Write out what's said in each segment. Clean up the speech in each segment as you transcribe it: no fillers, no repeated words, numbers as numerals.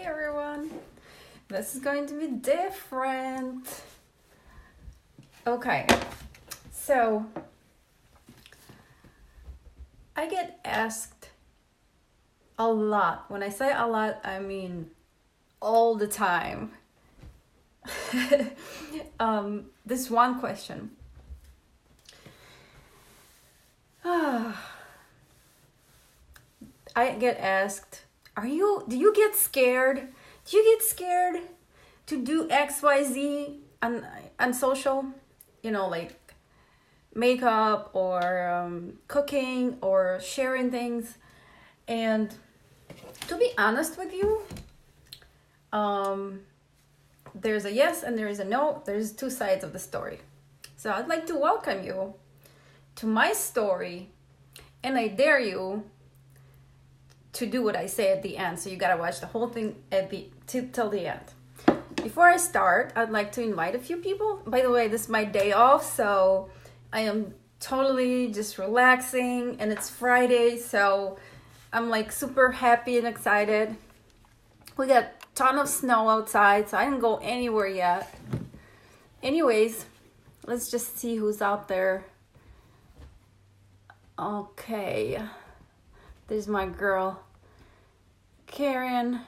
everyone. This is going to be different. Okay, so I get asked a lot. When I say a lot, I mean all the time. This one question. I get asked, do you get scared? Do you get scared to do XYZ on social? You know, like makeup or cooking or sharing things. And to be honest with you, there's a yes and there is a no. There's two sides of the story. So I'd like to welcome you to my story, and I dare you to do what I say at the end. So you gotta watch the whole thing till the end. Before I start, I'd like to invite a few people. By the way, this is my day off, so I am totally just relaxing, and it's Friday, so I'm like super happy and excited. We got a ton of snow outside, so I didn't go anywhere yet. Anyways, let's just see who's out there. Okay, there's my girl, Karen.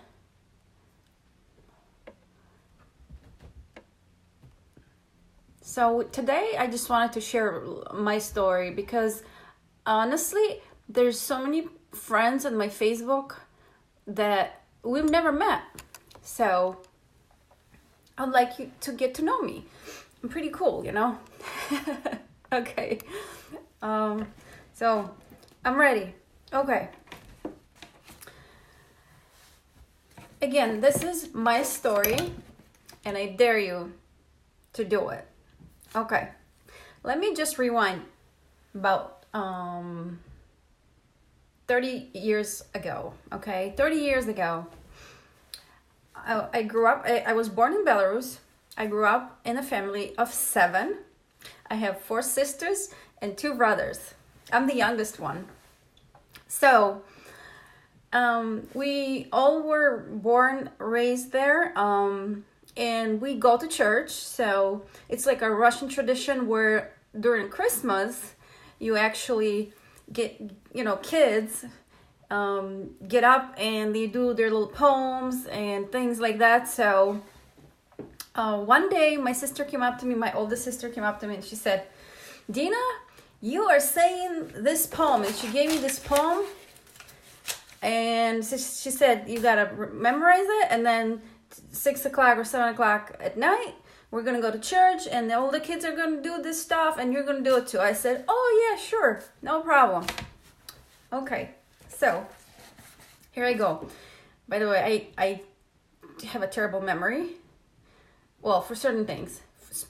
So today I just wanted to share my story because honestly, there's so many friends on my Facebook that we've never met. So I'd like you to get to know me. I'm pretty cool, you know? Okay. So I'm ready. Okay. Again, this is my story, and I dare you to do it. Okay. Let me just rewind about 30 years ago. Okay, 30 years ago. I grew up. I was born in Belarus. I grew up in a family of 7. I have 4 sisters and 2 brothers. I'm the youngest one. So, we all were born, raised there, and we go to church. So it's like a Russian tradition where during Christmas, you actually get, kids get up and they do their little poems and things like that. So one day my sister came up to me, my oldest sister came up to me, and she said, "Dina, you are saying this poem." And she gave me this poem, and she said, "You gotta memorize it, and then 6 o'clock or 7 o'clock at night, we're gonna go to church, and all the kids are gonna do this stuff, and you're gonna do it too." I said, "Oh yeah, sure, no problem." Okay, so here I go. By the way, I have a terrible memory. Well, for certain things.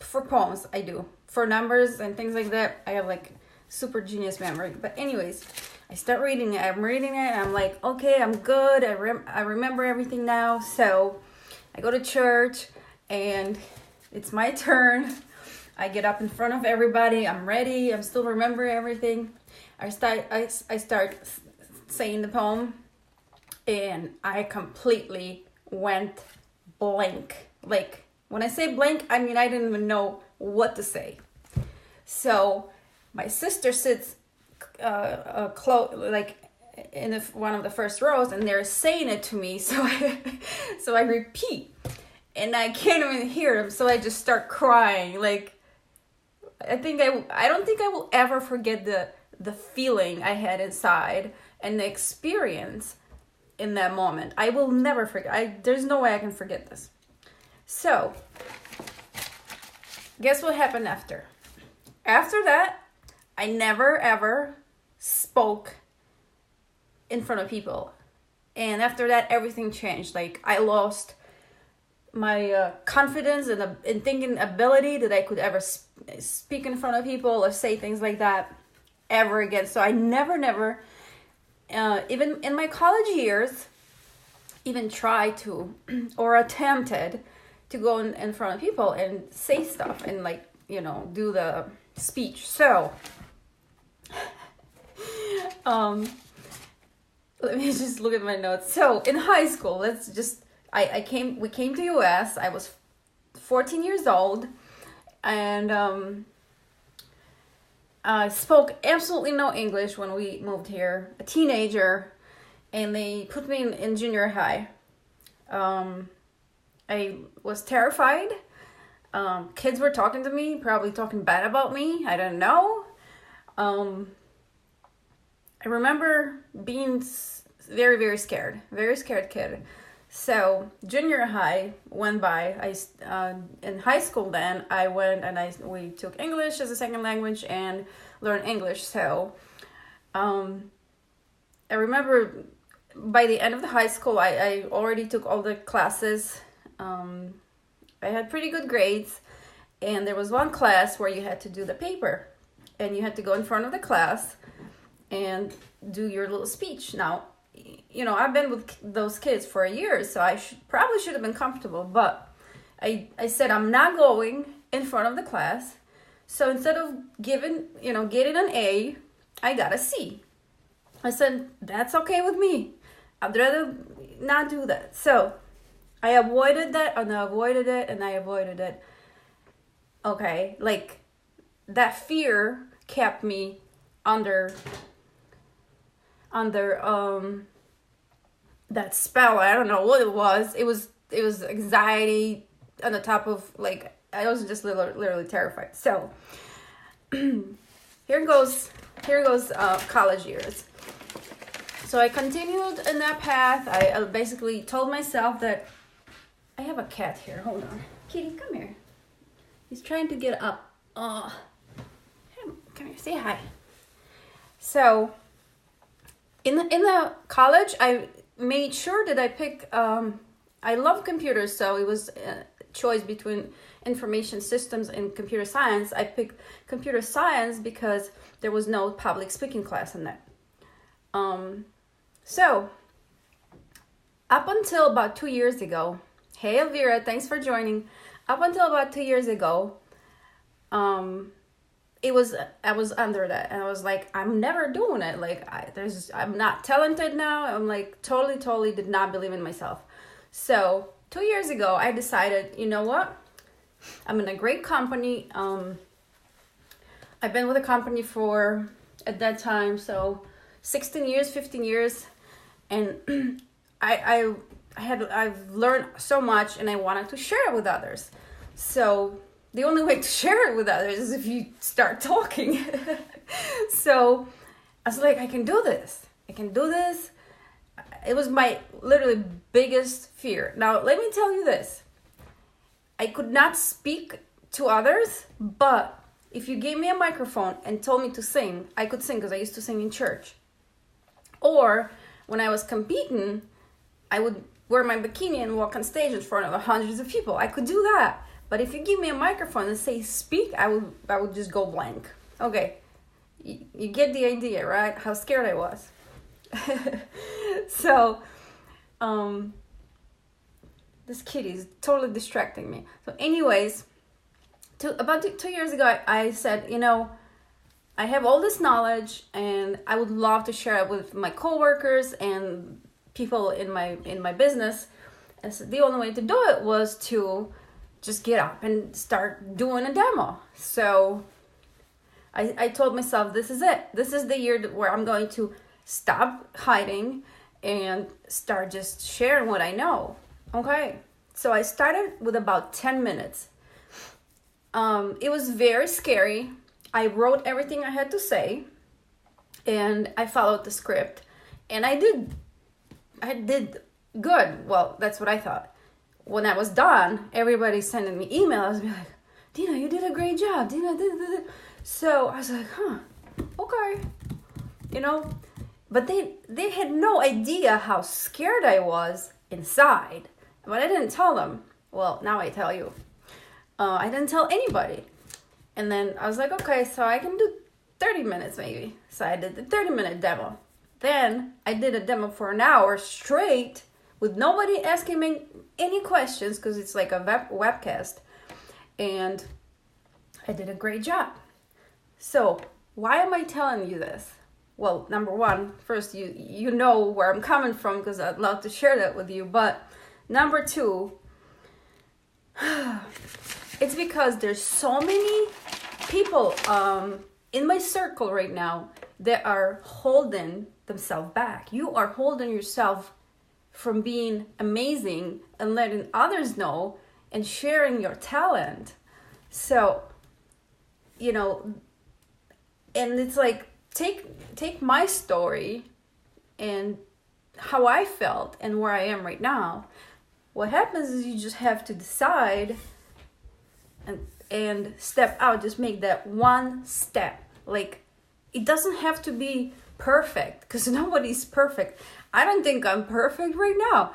For poems, I do. For numbers and things like that, I have like super genius memory. But anyways, I start reading it. I'm reading it, and I'm like, okay, I'm good. I remember everything now. So I go to church, and it's my turn. I get up in front of everybody. I'm ready. I'm still remembering everything. I start saying the poem, and I completely went blank. Like, when I say blank, I mean I didn't even know what to say. So my sister sits like in one of the first rows, and they're saying it to me. So I repeat, and I can't even hear them. So I just start crying. Like, I don't think I will ever forget the feeling I had inside and the experience in that moment. I will never forget. There's no way I can forget this. So, guess what happened after? After that, I never ever spoke in front of people. And after that, everything changed. Like, I lost my confidence and thinking ability that I could ever speak in front of people or say things like that ever again. So I never, even in my college years, even tried to or attempted to go in front of people and say stuff and do the speech. So let me just look at my notes. So in high school, let's just we came to US. I was 14 years old, and I spoke absolutely no English when we moved here, a teenager, and they put me in junior high. I was terrified. Kids were talking to me, probably talking bad about me. I don't know. I remember being very, very scared kid. So junior high went by. In high school then I went and we took English as a second language and learned English. So I remember by the end of the high school I already took all the classes. I had pretty good grades, and there was one class where you had to do the paper, and you had to go in front of the class and do your little speech. Now, I've been with those kids for a year, so I probably should have been comfortable, but I said I'm not going in front of the class. So instead of getting an A, I got a C. I said, that's okay with me. I'd rather not do that. So I avoided that, and I avoided it, and I avoided it. Okay, like that fear kept me under that spell. I don't know what it was. It was anxiety on the top of, like, I was just literally terrified. So here goes college years. So I continued in that path. I basically told myself that I have a cat here. Hold on. Kitty, come here. He's trying to get up. Come here, say hi. So in the college, I made sure that I pick, I love computers, so it was a choice between information systems and computer science. I picked computer science because there was no public speaking class in that. So up until about 2 years ago, hey Elvira, thanks for joining. Up until about 2 years ago, I was under that, and I was like, I'm never doing it. Like, I'm not talented now. I'm like totally did not believe in myself. So 2 years ago, I decided, you know what? I'm in a great company. I've been with a company for, at that time, so 16 years, 15 years, and I've learned so much, and I wanted to share it with others. So the only way to share it with others is if you start talking. So I was like, I can do this. It was my literally biggest fear. Now, let me tell you this. I could not speak to others, but if you gave me a microphone and told me to sing, I could sing because I used to sing in church. Or when I was competing, I would wear my bikini and walk on stage in front of hundreds of people. I could do that. But if you give me a microphone and say speak, I would just go blank. Okay, you get the idea, right? How scared I was. So, this kitty is totally distracting me. So anyways, about 2 years ago, I said, I have all this knowledge, and I would love to share it with my coworkers and people in my business. And so the only way to do it was to just get up and start doing a demo. So I told myself, this is it. This is the year where I'm going to stop hiding and start just sharing what I know. Okay. So I started with about 10 minutes. It was very scary. I wrote everything I had to say, and I followed the script, and I did good. Well, that's what I thought. When I was done, everybody sending me emails, be like, Dina, you did a great job. Dina, so I was like, okay, but they had no idea how scared I was inside, but I didn't tell them. Well, now I tell you. I didn't tell anybody. And then I was like, okay, so I can do 30 minutes maybe. So I did the 30-minute demo. Then I did a demo for an hour straight with nobody asking me any questions, because it's like a webcast. And I did a great job. So why am I telling you this? Well, number one, first, you know where I'm coming from, because I'd love to share that with you. But Number two, it's because there's so many people in my circle right now that are holding themselves back. You are holding yourself from being amazing and letting others know and sharing your talent. So, you know, and it's like, take my story and how I felt and where I am right now. What happens is you just have to decide and step out. Just make that one step. Like, it doesn't have to be perfect, because nobody's perfect. I don't think I'm perfect right now.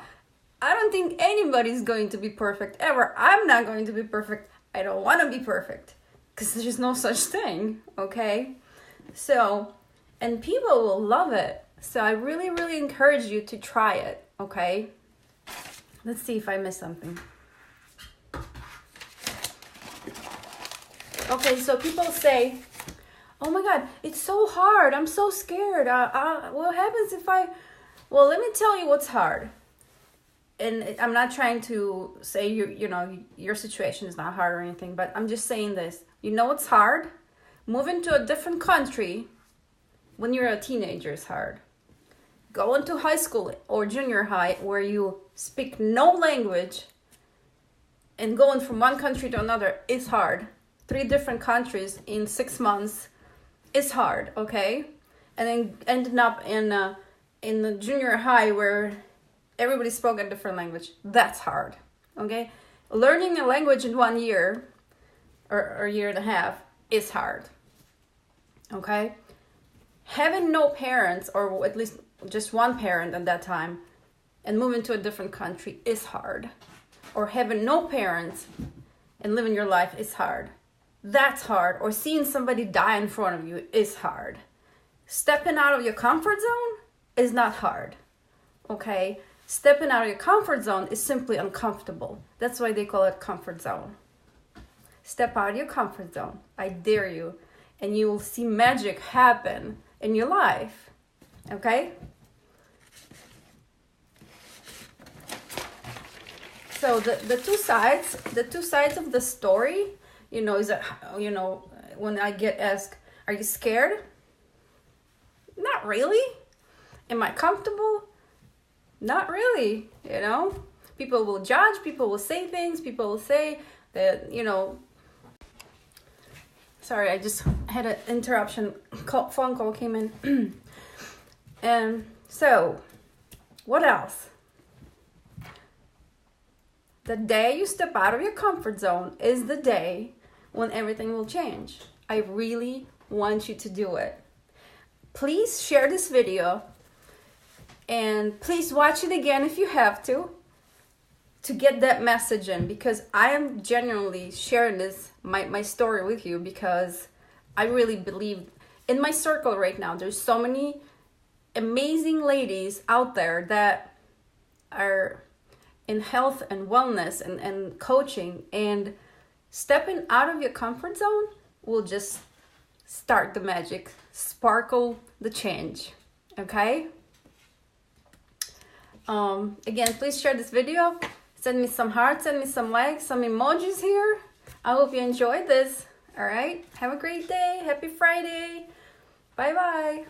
I don't think anybody's going to be perfect ever. I'm not going to be perfect. I don't want to be perfect, because there's no such thing, okay? So, and people will love it. So I really, really encourage you to try it, okay? Let's see if I missed something. Okay, so people say, oh my God, it's so hard. I'm so scared. What happens if I... Well, let me tell you what's hard. And I'm not trying to say your situation is not hard or anything, but I'm just saying this. You know what's hard? Moving to a different country when you're a teenager is hard. Going to high school or junior high where you speak no language and going from one country to another is hard. 3 different countries in 6 months is hard, okay? And then ending up in the junior high where everybody spoke a different language, that's hard, okay? Learning a language in 1 year or a year and a half is hard, okay? Having no parents, or at least just one parent at that time, and moving to a different country is hard. Or having no parents and living your life is hard. That's hard. Or seeing somebody die in front of you is hard. Stepping out of your comfort zone is not hard, okay? Stepping out of your comfort zone is simply uncomfortable. That's why they call it comfort zone. Step out of your comfort zone. I dare you. And you will see magic happen in your life, okay? So the two sides of the story, is that, when I get asked, are you scared? Not really. Am I comfortable? Not really, People will judge, people will say things, people will say that, Sorry, I just had an interruption. Phone call came in. And so, what else? The day you step out of your comfort zone is the day when everything will change. I really want you to do it. Please share this video and please watch it again if you have to get that message in, because I am genuinely sharing my story with you, because I really believe in my circle right now. There's so many amazing ladies out there that are in health and wellness and coaching, and stepping out of your comfort zone will just start the magic, sparkle the change, okay? Again, please share this video, send me some hearts, send me some likes, some emojis here. I hope you enjoyed this. All right, have a great day. Happy Friday. Bye bye.